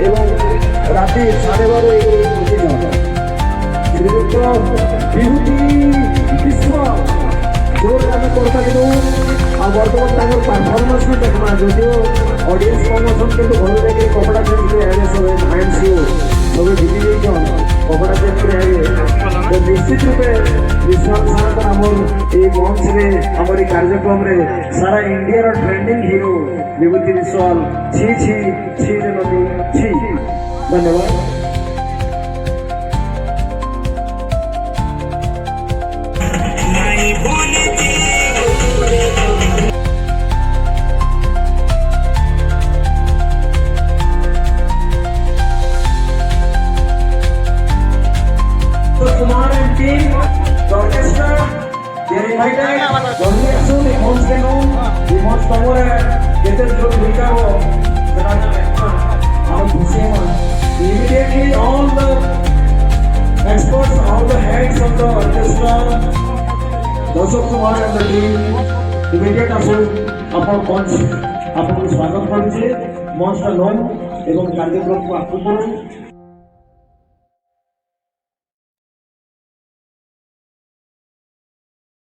এবং রাতে 12:30 এগুলো পৌঁছে যাওয়া শ্রীযুক্ত বিভূতি বিশ্বাস জোর আমি করতে দিন আর বর্তমান তাঁর পারফরমেন্স भी देखना যদিও অডিয়েন্স প্রমোশন কিন্তু ভালো লাগে কপড়া চেঞ্জ করে আগে সবাই মাইন্ড সিও সবাই ভিজি যাইছন কপড়া চেঞ্জ করে আগে তো নিশ্চিত রূপে বিশ্বনাথ সারাতন আমার এই মঞ্চে আমার এই কার্যক্রমে সারা ইন্ডিয়ার ট্রেন্ডিং হিরো বিভূতি বিশ্বাস ছি ছি ছি নদী ছি ধন্যবাদ। Kumar and team, the orchestra, they are invited. Only as soon as once they know, we must cover get it through Ricardo. Immediately, all the experts, all the heads of the orchestra, Ashok Kumar and the team, immediate আসুন আপনার মঞ্চ আপনাকে স্বাগত করছে মঞ্চটা loan এবং কার্যক্রমকে আরম্ভ করুন।